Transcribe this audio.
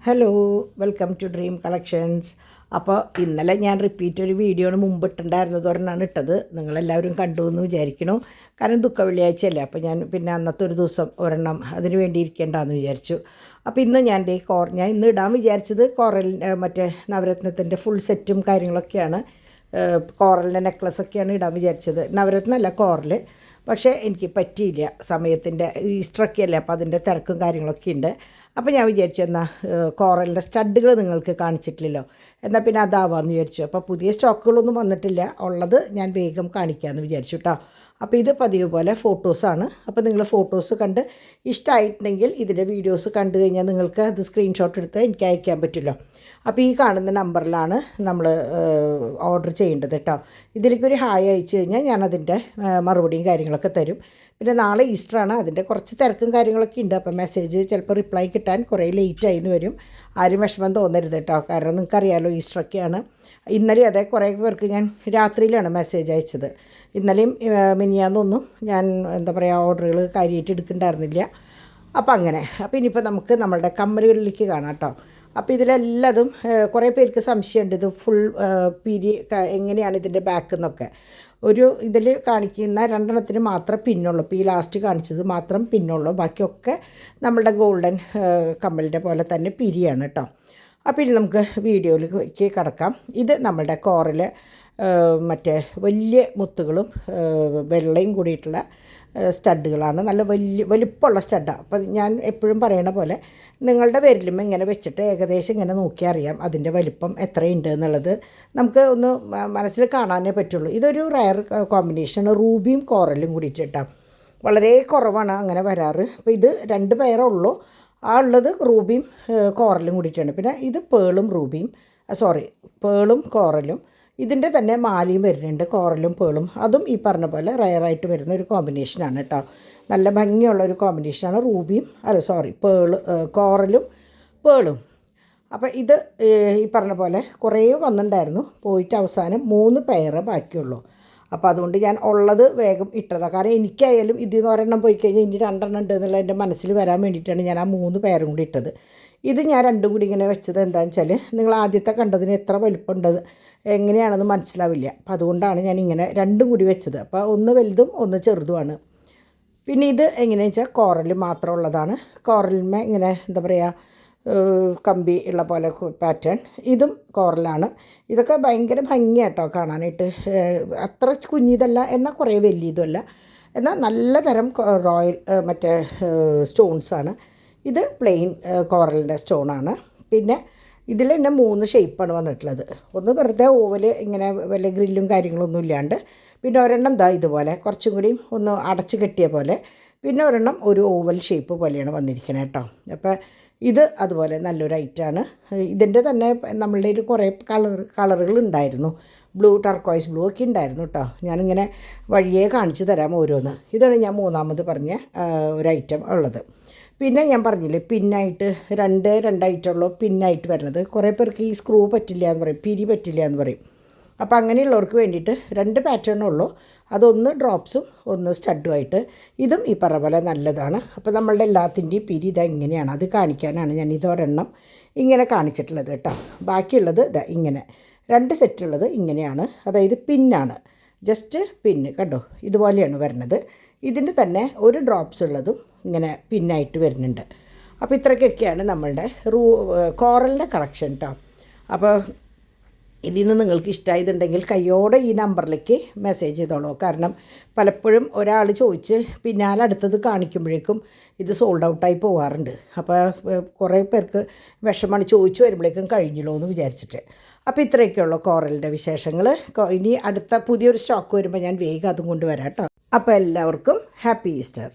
Hello, welcome to dream collections. അപ്പോൾ ഇന്നലെ ഞാൻ റിപ്പീറ്റ് ഒരു വീഡിയോന് മുമ്പ് ഇട്ടുണ്ടായിരുന്നത് ഒരെണ്ണമാണ് ഇട്ടത്. നിങ്ങളെല്ലാവരും കണ്ടു എന്ന് വിചാരിക്കണു. കാരണം ദുഃഖ വെള്ളിയാഴ്ചയല്ലേ, അപ്പോൾ ഞാൻ പിന്നെ അന്നത്തെ ഒരു ദിവസം ഒരെണ്ണം അതിന് വേണ്ടി ഇരിക്കേണ്ടെന്ന് വിചാരിച്ചു. അപ്പോൾ ഇന്ന് ഞാൻ ഞാൻ ഇന്ന് ഇടാൻ വിചാരിച്ചത് മറ്റേ നവരത്നത്തിൻ്റെ ഫുൾ സെറ്റും കാര്യങ്ങളൊക്കെയാണ്. കോറലിൻ്റെ നെക്ലസ്സൊക്കെയാണ് ഇടാൻ വിചാരിച്ചത്. നവരത്നമല്ല, കോറൽ. പക്ഷേ എനിക്ക് പറ്റിയില്ല, സമയത്തിൻ്റെ ഈസ്റ്ററൊക്കെ അല്ലേ, അപ്പോൾ അതിൻ്റെ തിരക്കും കാര്യങ്ങളൊക്കെ ഉണ്ട്. അപ്പോൾ ഞാൻ വിചാരിച്ചു എന്നാൽ കോറലിൻ്റെ സ്റ്റഡുകൾ നിങ്ങൾക്ക് കാണിച്ചിട്ടില്ലല്ലോ, എന്നാൽ പിന്നെ അതാവാമെന്ന് വിചാരിച്ചു. അപ്പോൾ പുതിയ സ്റ്റോക്കുകളൊന്നും വന്നിട്ടില്ല, ഉള്ളത് ഞാൻ വേഗം കാണിക്കാമെന്ന് വിചാരിച്ചു കേട്ടോ. അപ്പോൾ ഇത് പതിവ് പോലെ ഫോട്ടോസാണ്. അപ്പോൾ നിങ്ങൾ ഫോട്ടോസ് കണ്ട് ഇഷ്ടമായിട്ടുണ്ടെങ്കിൽ ഇതിൻ്റെ വീഡിയോസ് കണ്ടു കഴിഞ്ഞാൽ നിങ്ങൾക്ക് അത് സ്ക്രീൻഷോട്ട് എടുത്ത് എനിക്ക് അയക്കാൻ പറ്റുമല്ലോ. അപ്പോൾ ഈ കാണുന്ന നമ്പറിലാണ് നമ്മൾ ഓർഡർ ചെയ്യേണ്ടത് കേട്ടോ. ഇതിലേക്കൊരു ഹായ് അയച്ചു കഴിഞ്ഞാൽ ഞാനതിൻ്റെ മറുപടിയും കാര്യങ്ങളൊക്കെ തരും. പിന്നെ നാളെ ഈസ്റ്ററാണ്, അതിൻ്റെ കുറച്ച് തിരക്കും കാര്യങ്ങളൊക്കെ ഉണ്ട്. അപ്പോൾ മെസ്സേജ് ചിലപ്പോൾ റിപ്ലൈ കിട്ടാൻ കുറേ ലേറ്റായി എന്ന് വരും. ആരും വിഷമം തോന്നരുത് കേട്ടോ, കാരണം നിങ്ങൾക്കറിയാമല്ലോ ഈസ്റ്ററൊക്കെയാണ്. ഇന്നലെ അതേ കുറേ പേർക്ക് ഞാൻ രാത്രിയിലാണ് മെസ്സേജ് അയച്ചത്. ഇന്നലെയും മിനിയാന്നൊന്നും ഞാൻ എന്താ പറയുക ഓർഡറുകൾ കാര്യമായിട്ട് എടുക്കുന്നുണ്ടായിരുന്നില്ല. അപ്പോൾ അങ്ങനെ. അപ്പോൾ ഇനിയിപ്പോൾ നമുക്ക് നമ്മളുടെ കമ്മലുകളിലേക്ക് കാണാം കേട്ടോ. അപ്പോൾ ഇതിലെല്ലതും കുറേ പേർക്ക് സംശയമുണ്ട്, ഇത് ഫുൾ എങ്ങനെയാണ് ഇതിൻ്റെ ബാക്ക് എന്നൊക്കെ. ഒരു ഇതിൽ കാണിക്കുന്ന രണ്ടെണ്ണത്തിന് മാത്രം പിന്നുള്ളൂ. ഇപ്പോൾ ഈ ലാസ്റ്റ് കാണിച്ചത് മാത്രം പിന്നുള്ളൂ, ബാക്കിയൊക്കെ നമ്മളുടെ ഗോൾഡൻ കമ്മലിൻ്റെ പോലെ തന്നെ പിരിയാണ് കേട്ടോ. അപ്പോൾ ഇനി നമുക്ക് വീഡിയോയിലേക്ക് കടക്കാം. ഇത് നമ്മളുടെ കോറൽ മറ്റേ വലിയ മുത്തുകളും വെള്ളയും കൂടിയിട്ടുള്ള സ്റ്റഡുകളാണ്. നല്ല വലിപ്പമുള്ള സ്റ്റഡാണ്. അപ്പോൾ ഞാൻ എപ്പോഴും പറയണ പോലെ നിങ്ങളുടെ വിരലും ഇങ്ങനെ വെച്ചിട്ട് ഏകദേശം ഇങ്ങനെ നോക്കിയാൽ അറിയാം അതിൻ്റെ വലിപ്പം എത്രയുണ്ട് എന്നുള്ളത്. നമുക്ക് ഒന്ന് മനസ്സിൽ കാണാനേ പറ്റുള്ളൂ. ഇതൊരു റയർ കോമ്പിനേഷൻ, റൂബിയും കോറലും കൂടിയിട്ടാണ്. വളരെ കുറവാണ് അങ്ങനെ വരാറ്. അപ്പോൾ ഇത് 2 പേരേ ഉള്ളൂ. ആ ഉള്ളത് റൂബിയും കോറലും കൂടിയിട്ടാണ്. പിന്നെ ഇത് പേളും കോറലും. ഇതിൻ്റെ തന്നെ മാലയും വരുന്നുണ്ട്, കോറലും പേളും. അതും ഈ പറഞ്ഞ പോലെ റയറായിട്ട് വരുന്ന ഒരു കോമ്പിനേഷനാണ് കേട്ടോ. നല്ല ഭംഗിയുള്ള ഒരു കോമ്പിനേഷനാണ് കോറലും പേളും. അപ്പോൾ ഇത് ഈ പറഞ്ഞ പോലെ കുറേ വന്നിട്ടുണ്ടായിരുന്നു, പോയിട്ട് അവസാനം 3 പെയർ ബാക്കിയുള്ളൂ. അപ്പോൾ അതുകൊണ്ട് ഞാൻ ഉള്ളത് വേഗം ഇട്ടതാണ്. കാരണം എനിക്കായാലും ഇതിൽ നിന്ന് ഒരെണ്ണം പോയി കഴിഞ്ഞാൽ ഇനി 2 ഉണ്ട് എന്നുള്ള എൻ്റെ മനസ്സിൽ വരാൻ വേണ്ടിയിട്ടാണ് ഞാൻ ആ 3 പെയറും കൂടി ഇട്ടത്. ഇത് ഞാൻ 2 കൂടി ഇങ്ങനെ വെച്ചത് എന്താണെന്ന് വെച്ചാൽ നിങ്ങൾ ആദ്യത്തെ കണ്ടതിന് എത്ര വലിപ്പമുണ്ടത് എങ്ങനെയാണെന്ന് മനസ്സിലാവില്ല. അപ്പോൾ അതുകൊണ്ടാണ് ഞാൻ ഇങ്ങനെ 2 കൂടി വെച്ചത്. അപ്പോൾ ഒന്ന് വലുതും ഒന്ന് ചെറുതുമാണ്. പിന്നെ ഇത് എങ്ങനെയാണെന്ന് വെച്ചാൽ കോറൽ മാത്രമുള്ളതാണ്. കോറലിന്മേ ഇങ്ങനെ എന്താ പറയുക കമ്പി ഉള്ള പോലെ പാറ്റേൺ. ഇതും കോറലാണ്. ഇതൊക്കെ ഭയങ്കര ഭംഗിയാട്ടോ കാണാനായിട്ട്. അത്ര കുഞ്ഞിതല്ല, എന്നാൽ കുറേ വലിയതുമല്ല, എന്നാൽ നല്ല തരം മറ്റേ സ്റ്റോൺസാണ്. ഇത് പ്ലെയിൻ കോറലിൻ്റെ സ്റ്റോണാണ്. പിന്നെ ഇതിൽ തന്നെ 3 ഷേപ്പാണ് വന്നിട്ടുള്ളത്. ഒന്ന് വെറുതെ ഓവൽ ഇങ്ങനെ വല്ല ഗ്രില്ലും കാര്യങ്ങളൊന്നും ഇല്ലാണ്ട്, പിന്നെ ഒരെണ്ണം ഇതുപോലെ കുറച്ചും കൂടിയും ഒന്ന് അടച്ച് കെട്ടിയ പോലെ, പിന്നെ ഒരെണ്ണം ഒരു ഓവൽ ഷേപ്പ് പോലെയാണ് വന്നിരിക്കുന്നത് കേട്ടോ. അപ്പോൾ ഇത് അതുപോലെ നല്ലൊരു ഐറ്റമാണ്. ഇതിൻ്റെ തന്നെ നമ്മളുടെ ഒരു കുറേ കളറുകൾ ഉണ്ടായിരുന്നു. ബ്ലൂ, ടർക്കോയ്സ് ബ്ലൂ ഒക്കെ ഉണ്ടായിരുന്നു കേട്ടോ. ഞാനിങ്ങനെ വഴിയേ കാണിച്ചു തരാം ഓരോന്ന്. ഇതാണ് ഞാൻ 3ാമത് പറഞ്ഞ ഒരു ഐറ്റം ഉള്ളത്. പിന്നെ ഞാൻ പറഞ്ഞില്ലേ പിന്നായിട്ട് 2 ഐറ്റമുള്ളൂ പിന്നായിട്ട് വരുന്നത്. കുറേ പേർക്ക് ഈ സ്ക്രൂ പറ്റില്ല എന്ന് പറയും, പിരി പറ്റില്ല എന്ന് പറയും. അപ്പോൾ അങ്ങനെയുള്ളവർക്ക് വേണ്ടിയിട്ട് 2 പാറ്റേണുള്ളൂ. അതൊന്ന് ഡ്രോപ്സും ഒന്ന് സ്റ്റഡുമായിട്ട്. ഇതും ഈ പറഞ്ഞ പോലെ നല്ലതാണ്. അപ്പോൾ നമ്മളുടെ എല്ലാത്തിൻ്റെയും പിരി ഇങ്ങനെയാണ്, അത് കാണിക്കാനാണ് ഞാൻ ഇതൊരെണ്ണം ഇങ്ങനെ കാണിച്ചിട്ടുള്ളത് കേട്ടോ. ബാക്കിയുള്ളത് ഇങ്ങനെ 2 സെറ്റുള്ളത് ഇങ്ങനെയാണ്, അതായത് പിന്നാണ്, ജസ്റ്റ് പിന്ന് കണ്ടോ, ഇതുപോലെയാണ് വരുന്നത്. ഇതിൻ്റെ തന്നെ ഒരു ഡ്രോപ്സ് ഉള്ളതും ഇങ്ങനെ പിന്നായിട്ട് വരുന്നുണ്ട്. അപ്പോൾ ഇത്രയ്ക്കൊക്കെയാണ് നമ്മളുടെ കോറലിൻ്റെ കളക്ഷൻ കേട്ടോ. അപ്പോൾ ഇതിൽ നിന്ന് നിങ്ങൾക്ക് ഇഷ്ടമായതുണ്ടെങ്കിൽ കയ്യോടെ ഈ നമ്പറിലേക്ക് മെസ്സേജ് ചെയ്തോളൂ. കാരണം പലപ്പോഴും ഒരാൾ ചോദിച്ച് പിന്നാലെ അടുത്തത് കാണിക്കുമ്പോഴേക്കും ഇത് സോൾഡ് ഔട്ടായി പോകാറുണ്ട്. അപ്പോൾ കുറേ പേർക്ക് വിഷമമാണ്, ചോദിച്ചു വരുമ്പോഴേക്കും കഴിഞ്ഞല്ലോ എന്ന് വിചാരിച്ചിട്ട്. അപ്പോൾ ഇത്രയൊക്കെയുള്ളൂ കോറലിൻ്റെ വിശേഷങ്ങൾ. ഇനി അടുത്ത പുതിയൊരു സ്റ്റോക്ക് വരുമ്പോൾ ഞാൻ വേഗം അതും കൊണ്ടുവരാം കേട്ടോ. അപ്പോൾ എല്ലാവർക്കും ഹാപ്പി ഈസ്റ്റർ.